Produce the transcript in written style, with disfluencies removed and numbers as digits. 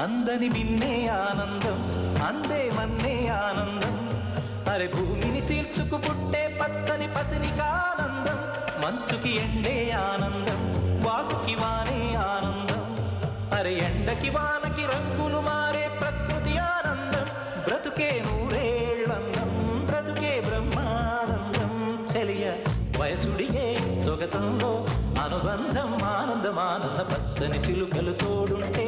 అందని నిన్నే ఆనందం అందే మన్నే ఆనందం అరే భూమిని చీల్చుకు పుట్టే పచ్చని పసినికి ఆనందం మంచుకి ఎండే ఆనందం వాగుకి వానే ఆనందం అరే ఎండకి వానకి రంగులు మారే ప్రకృతి ఆనందం బ్రతుకే నూరేళ్ళందం బ్రతుకే బ్రహ్మానందం చెలియ వయసుడియే సొగతంలో అనుబంధం ఆనందం ఆనంద పచ్చని చిలుకలు తోడుంటే